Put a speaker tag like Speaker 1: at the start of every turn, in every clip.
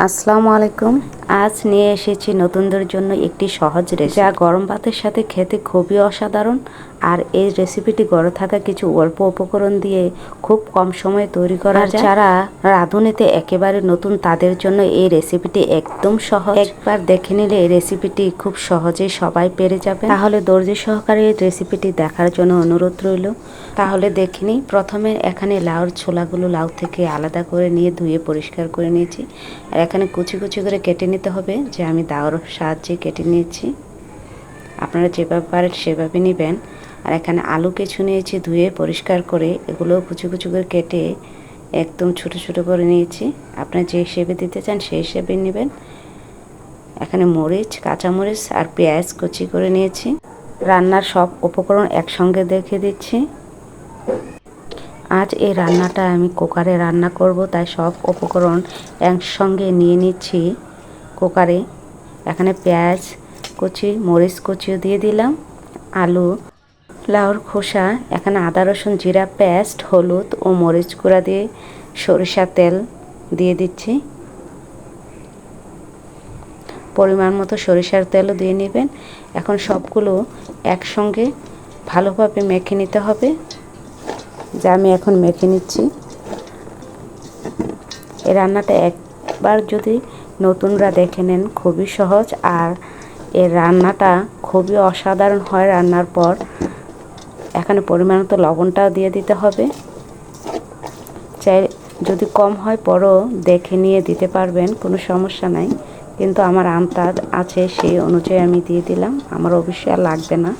Speaker 1: আসসালামু আলাইকুম। আজ নিয়ে এসেছি নতুনদের জন্য একটি সহজ রেসিপি, যা গরম ভাতের সাথে খেতে খুবই অসাধারণ। আর এই রেসিপিটি ঘরে থাকা কিছু অল্প উপকরণ দিয়ে খুব কম সময়ে তৈরি করা যায়। যারা রাঁধুনিতে একেবারে নতুন তাদের জন্য এই রেসিপিটি একদম সহজ। একবার দেখে নিলে এই রেসিপিটি খুব সহজেই সবাই পেরে যাবে। তাহলে ধৈর্য সহকারে এই রেসিপিটি দেখার জন্য অনুরোধ রইল। তাহলে দেখে নিই। প্রথমে এখানে লাউর ছোলাগুলো লাউ থেকে আলাদা করে নিয়ে ধুয়ে পরিষ্কার করে নিয়েছি। আর এখানে কুচি কুচি করে কেটে নিতে হবে, যে আমি দাওয়ার সাহায্যে কেটে নিয়েছি। আপনারা যেভাবে পারেন সেভাবে নেবেন। আর এখানে আলু কিছু নিয়েছি ধুয়ে পরিষ্কার করে, এগুলো কুচি কুচি করে কেটে একদম ছোটো ছোটো করে নিয়েছি। আপনারা যে হিসেবে দিতে চান সেই হিসেবে নেবেন। এখানে মরিচ, কাঁচামরিচ আর পেঁয়াজ কুচি করে নিয়েছি। রান্নার সব উপকরণ একসঙ্গে দেখে দিচ্ছি। আজ এই রান্নাটা আমি কুকারে রান্না করব, তাই সব উপকরণ একসঙ্গে নিয়ে নিচ্ছি কুকারে। এখানে পেঁয়াজ কুচি, মরিচ কুচিও দিয়ে দিলাম, আলু, লাউর খোসা, এখানে আদা রসুন জিরা পেস্ট, হলুদ ও মরিচ গুঁড়া দিয়ে সরিষার তেল দিয়ে দিচ্ছি। পরিমাণ মতো সরিষার তেলও দিয়ে নেবেন। এখন সবগুলো একসঙ্গে ভালোভাবে মেখে নিতে হবে, যা আমি এখন মেখে নিচ্ছি। এই রান্নাটা একবার যদি নতুনরা দেখে নেন খুবই সহজ, আর এর রান্নাটা খুবই অসাধারণ হয় রান্নার পর। এখানে পরিমাণ মতো লবণটাও দিয়ে দিতে হবে। চাই যদি কম হয় পরও দেখে নিয়ে দিতে পারবেন, কোনো সমস্যা নাই। কিন্তু আমার আন্দাজ আছে সেই অনুযায়ী আমি দিয়ে দিলাম। আমার অবশ্যই আর লাগবে না,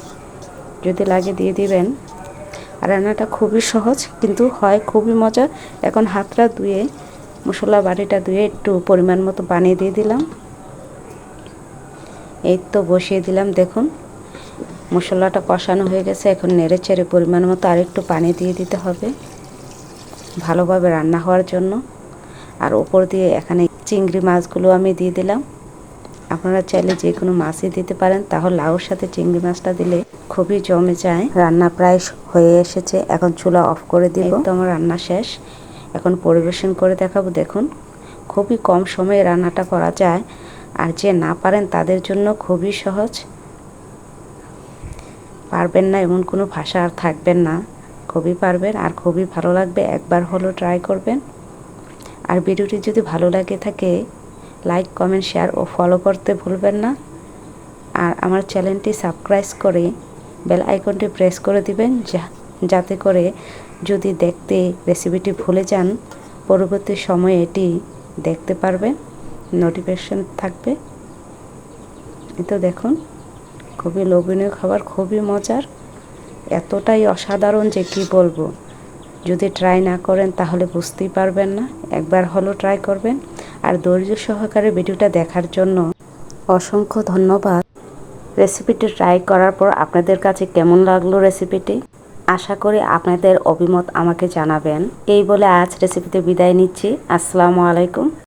Speaker 1: যদি লাগে দিয়ে দিবেন। আর রান্নাটা খুবই সহজ কিন্তু হয় খুবই মজা। এখন হাতটা ধুয়ে, মশলা বাটিটা ধুয়ে একটু পরিমাণ মতো পানি দিয়ে দিলাম। এই তো বসিয়ে দিলাম। দেখুন মশলাটা কষানো হয়ে গেছে। এখন নেড়ে চেড়ে পরিমাণ মতো আর একটু পানি দিয়ে দিতে হবে ভালোভাবে রান্না হওয়ার জন্য। আর ওপর দিয়ে এখানে চিংড়ি মাছগুলো আমি দিয়ে দিলাম। আপনারা চাইলে যে কোনো মাছই দিতে পারেন, তাহলে লাউর সাথে চিংড়ি মাছটা দিলে খুবই জমে যায়। রান্না প্রায় হয়ে এসেছে, এখন চুলা অফ করে দিব। তো আমার রান্না শেষ, এখন পরিবেশন করে দেখাবো। দেখুন খুবই কম সময়ে রান্নাটা করা যায়, আর যে না পারেন তাদের জন্য খুবই সহজ। পারবেন না এমন কোনো ভাষা আর থাকবেন না, খুবই পারবেন আর খুবই ভালো লাগবে। একবার হলো ট্রাই করবেন। আর ভিডিওটি যদি ভালো লাগে থাকে লাইক, কমেন্ট, শেয়ার ও ফলো করতে ভুলবেন না। আর আমার চ্যানেলটি সাবস্ক্রাইব করে বেল আইকনটি প্রেস করে দিবেন, যাতে করে যদি দেখতে রেসিপিটি ভুলে যান পরবর্তী সময়ে এটি দেখতে পারবেন, নোটিফিকেশন থাকবে। তো দেখুন খুবই লোভনীয় খাবার, খুবই মজার, এতটাই অসাধারণ যে কি বলবো। যদি ট্রাই না করেন তাহলে বুঝতেই পারবেন না। একবার হলো ট্রাই করবেন। আর ধৈর্য সহকারে ভিডিওটা দেখার জন্য অসংখ্য ধন্যবাদ। রেসিপিটি ট্রাই করার পর আপনাদের কাছে কেমন লাগলো রেসিপিটি, আশা করি আপনাদের অভিমত আমাকে জানাবেন। এই বলে আজ রেসিপিতে বিদায় নিচ্ছি। আসসালামু আলাইকুম।